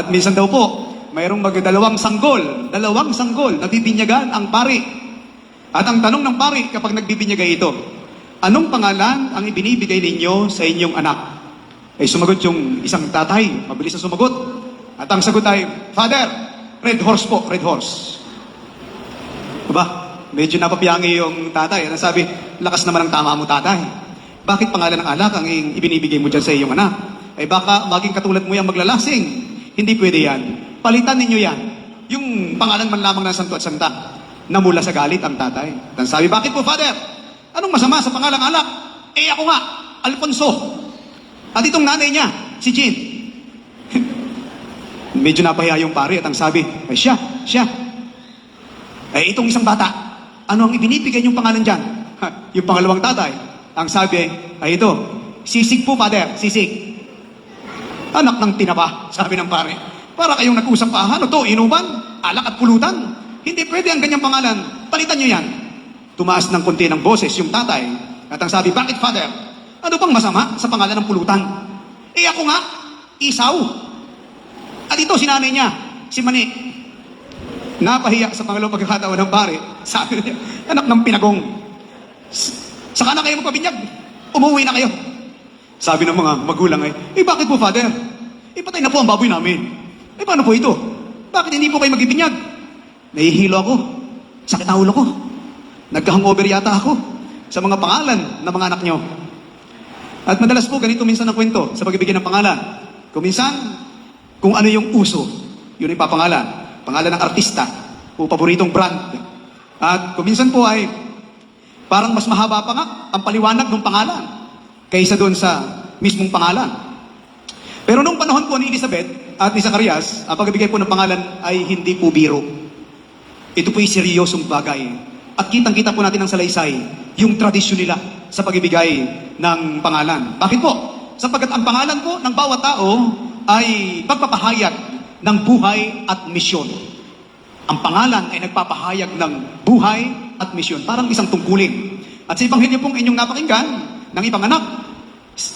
At minsan daw po, mayroong dalawang sanggol na bibinyagan ang pari. At ang tanong ng pari kapag nagbibinyagay ito, anong pangalan ang ibinibigay ninyo sa inyong anak? Ay sumagot yung isang tatay, mabilis na sumagot. At ang sagot ay, Father, red horse po, red horse. Aba, medyo napapiyangi yung tatay. Ano sabi, lakas naman ang tama mo tatay. Bakit pangalan ng alak ang ibinibigay mo dyan sa iyong anak? Ay baka maging katulad mo yung maglalasing. Hindi pwede yan. Palitan ninyo yan. Yung pangalan man lamang ng santo at santa. Namula sa galit ang tatay. At sabi, bakit po Father? Anong masama sa pangalang alak? Eh ako nga, Alfonso. At itong nanay niya, si Jean. Medyo napahiya yung pari at ang sabi, ay siya. Eh itong isang bata, ano ang ibinibigay niyong pangalan dyan? Yung pangalawang tatay, ang sabi, ay ito, sisig po Father, sisig. Anak ng tinapa, sabi ng pare. Para kayong nag-usap pa, ano to, inuman, alak at pulutan. Hindi pwede ang ganyang pangalan, palitan nyo yan. Tumaas ng konti ng boses yung tatay, at ang sabi, bakit Father? Ano bang masama sa pangalan ng pulutan? Eh ako nga, Isaw. At ito si nanay niya, si Mani. Napahiya sa pangalawang pagkakataon ng pare, sabi niya, anak ng pinagong. Saka na kayo magpabinyag, umuwi na kayo. Sabi ng mga magulang ay, eh bakit po Father? Eh patay na po ang baboy namin. Eh paano po ito? Bakit hindi po kayo magbibinyag? Nahihilo ako. Sakit na ulo ko. Nagka-hangover yata ako sa mga pangalan ng mga anak nyo. At madalas po ganito minsan ang kwento sa pagbibigyan ng pangalan. Kung minsan, kung ano yung uso, yun ay papangalan. Pangalan ng artista o paboritong brand. At kung minsan po ay parang mas mahaba pa nga ang paliwanag ng pangalan kaysa doon sa mismong pangalan. Pero nung panahon po ni Elizabeth at ni Zacarias, ang pagbibigay po ng pangalan ay hindi po biro. Ito po ay seryosong bagay. At kitang-kita po natin ang salaysay, yung tradisyon nila sa pagbibigay ng pangalan. Bakit po? Sapagkat ang pangalan po ng bawat tao ay pagpapahayag ng buhay at misyon. Ang pangalan ay nagpapahayag ng buhay at misyon. Parang isang tungkulin. At sa Ebanghelyo pong inyong napakinggan, ng ibang anak,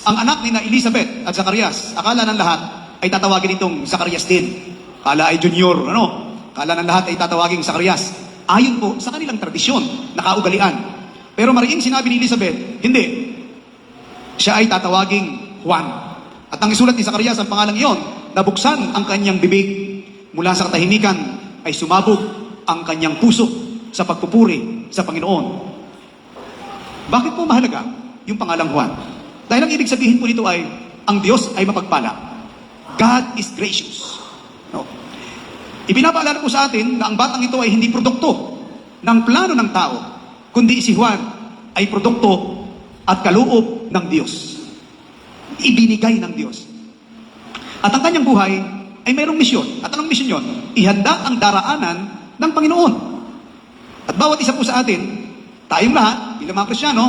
ang anak ni na Elizabeth at Zacarias, akala ng lahat ay tatawagin itong Zacarias din. Akala ay junior, Akala ng lahat ay tatawagin Zacarias. Ayon po sa kanilang tradisyon, nakaugalian. Pero mariing sinabi ni Elizabeth, hindi. Siya ay tatawaging Juan. At ang isulat ni Zacarias, ang pangalang iyon, nabuksan ang kanyang bibig. Mula sa katahimikan ay sumabog ang kanyang puso sa pagpupuri sa Panginoon. Bakit po mahalaga yung pangalang Juan? Dahil ang ibig sabihin po nito ay, ang Diyos ay mapagpala. God is gracious. Ipinapaalala po sa atin na ang batang ito ay hindi produkto ng plano ng tao, kundi si Juan ay produkto at kaloob ng Diyos. Ibinigay ng Diyos. At ang kanyang buhay ay mayroong misyon. At anong misyon yun? Ihanda ang daraanan ng Panginoon. At bawat isa po sa atin, tayong lahat, bilang mga Kristyano,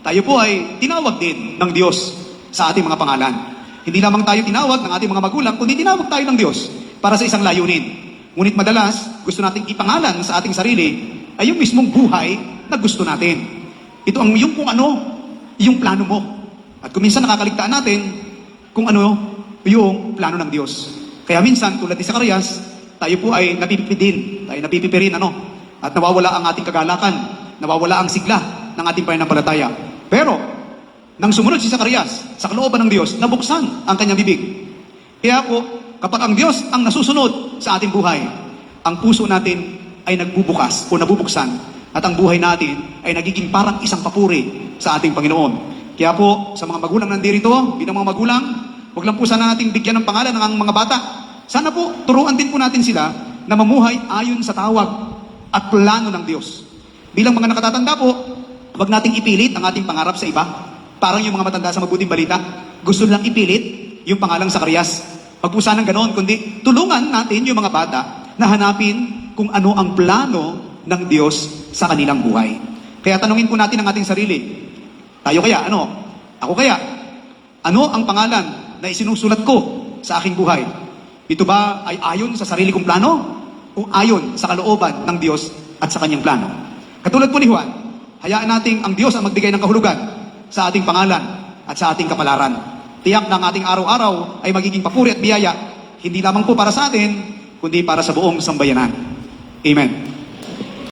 tayo po ay tinawag din ng Diyos sa ating mga pangalan. Hindi lamang tayo tinawag ng ating mga magulang, kundi tinawag tayo ng Diyos para sa isang layunin. Ngunit madalas, gusto nating ipangalan sa ating sarili ay yung mismong buhay na gusto natin. Ito ang yung kung ano, yung plano mo. At kung minsan nakakaligtaan natin kung ano yung plano ng Diyos. Kaya minsan, tulad ni Zacarias, tayo po ay napipipidin, tayo napipipirin, at nawawala ang ating kagalakan, nawawala ang sigla ng ating pananampalataya. Pero, nang sumunod si Zacarias sa kalooban ng Diyos, nabuksan ang kanyang bibig. Kaya po, kapag ang Diyos ang nasusunod sa ating buhay, ang puso natin ay nagbubukas o nabubuksan at ang buhay natin ay nagiging parang isang papuri sa ating Panginoon. Kaya po, sa mga magulang nandirito, bilang mga magulang, huwag lang po sana natin bigyan ng pangalan ng mga bata. Sana po, turuan din po natin sila na mamuhay ayon sa tawag at plano ng Diyos. Bilang mga nakatatanda po, huwag nating ipilit ang ating pangarap sa iba. Parang yung mga matanda sa mabuting balita, gusto lang ipilit yung pangalang Zacarias. Huwag po sanang ganoon, kundi tulungan natin yung mga bata na hanapin kung ano ang plano ng Diyos sa kanilang buhay. Kaya tanungin po natin ang ating sarili. Tayo kaya, Ako kaya, ano ang pangalan na isinusulat ko sa aking buhay? Ito ba ay ayon sa sarili kong plano o ayon sa kalooban ng Diyos at sa kanyang plano? Katulad po ni Juan, hayaan nating ang Diyos ang magbigay ng kahulugan sa ating pangalan at sa ating kapalaran. Tiyak na ang ating araw-araw ay magiging papuri at biyaya, Hindi lamang po para sa atin, kundi para sa buong sambayanan. Amen.